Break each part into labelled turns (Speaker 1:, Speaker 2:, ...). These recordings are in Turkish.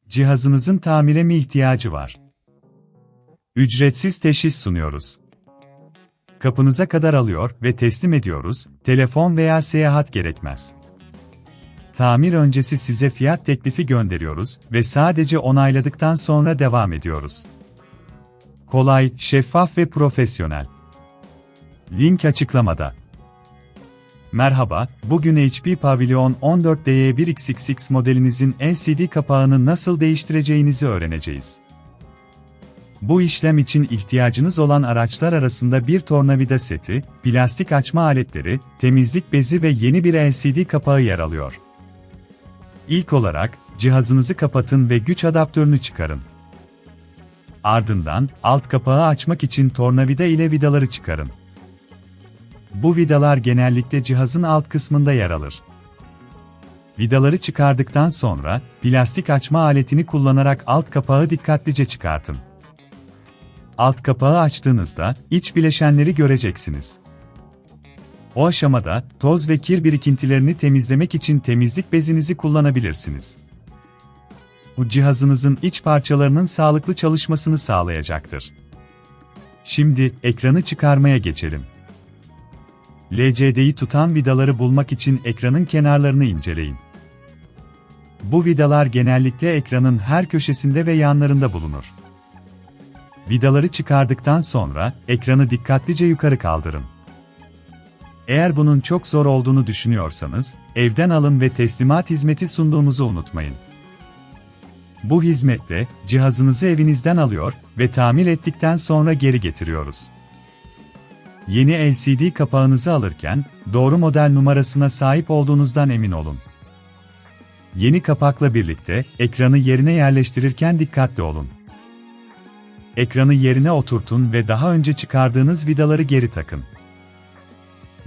Speaker 1: Cihazınızın tamire mi ihtiyacı var? Ücretsiz teşhis sunuyoruz. Kapınıza kadar alıyor ve teslim ediyoruz, telefon veya seyahat gerekmez. Tamir öncesi size fiyat teklifi gönderiyoruz ve sadece onayladıktan sonra devam ediyoruz. Kolay, şeffaf ve profesyonel. Link açıklamada. Merhaba, bugün HP Pavilion 14DY1XXX modelinizin LCD kapağını nasıl değiştireceğinizi öğreneceğiz. Bu işlem için ihtiyacınız olan araçlar arasında bir tornavida seti, plastik açma aletleri, temizlik bezi ve yeni bir LCD kapağı yer alıyor. İlk olarak, cihazınızı kapatın ve güç adaptörünü çıkarın. Ardından, alt kapağı açmak için tornavida ile vidaları çıkarın. Bu vidalar genellikle cihazın alt kısmında yer alır. Vidaları çıkardıktan sonra, plastik açma aletini kullanarak alt kapağı dikkatlice çıkartın. Alt kapağı açtığınızda, iç bileşenleri göreceksiniz. O aşamada, toz ve kir birikintilerini temizlemek için temizlik bezinizi kullanabilirsiniz. Bu cihazınızın iç parçalarının sağlıklı çalışmasını sağlayacaktır. Şimdi, ekranı çıkarmaya geçelim. LCD'yi tutan vidaları bulmak için ekranın kenarlarını inceleyin. Bu vidalar genellikle ekranın her köşesinde ve yanlarında bulunur. Vidaları çıkardıktan sonra, ekranı dikkatlice yukarı kaldırın. Eğer bunun çok zor olduğunu düşünüyorsanız, evden alın ve teslimat hizmeti sunduğumuzu unutmayın. Bu hizmette, cihazınızı evinizden alıyor ve tamir ettikten sonra geri getiriyoruz. Yeni LCD kapağınızı alırken, doğru model numarasına sahip olduğunuzdan emin olun. Yeni kapakla birlikte, ekranı yerine yerleştirirken dikkatli olun. Ekranı yerine oturtun ve daha önce çıkardığınız vidaları geri takın.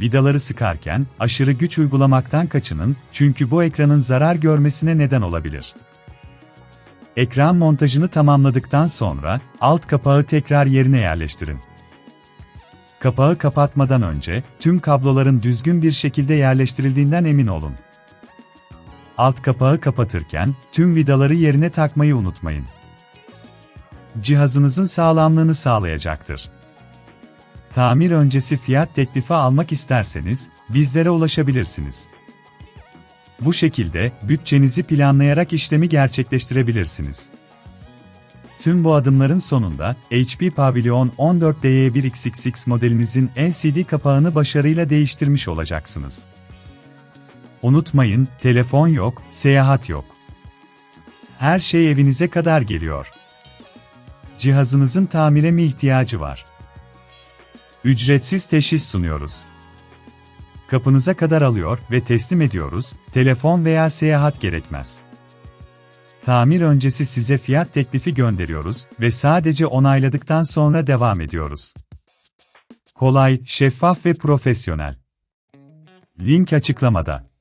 Speaker 1: Vidaları sıkarken, aşırı güç uygulamaktan kaçının, çünkü bu ekranın zarar görmesine neden olabilir. Ekran montajını tamamladıktan sonra, alt kapağı tekrar yerine yerleştirin. Kapağı kapatmadan önce, tüm kabloların düzgün bir şekilde yerleştirildiğinden emin olun. Alt kapağı kapatırken, tüm vidaları yerine takmayı unutmayın. Cihazınızın sağlamlığını sağlayacaktır. Tamir öncesi fiyat teklifi almak isterseniz, bizlere ulaşabilirsiniz. Bu şekilde, bütçenizi planlayarak işlemi gerçekleştirebilirsiniz. Tüm bu adımların sonunda, HP Pavilion 14DY1XXX modelinizin LCD kapağını başarıyla değiştirmiş olacaksınız. Unutmayın, telefon yok, seyahat yok. Her şey evinize kadar geliyor. Cihazınızın tamire mi ihtiyacı var? Ücretsiz teşhis sunuyoruz. Kapınıza kadar alıyor ve teslim ediyoruz, telefon veya seyahat gerekmez. Tamir öncesi size fiyat teklifi gönderiyoruz ve sadece onayladıktan sonra devam ediyoruz. Kolay, şeffaf ve profesyonel. Link açıklamada.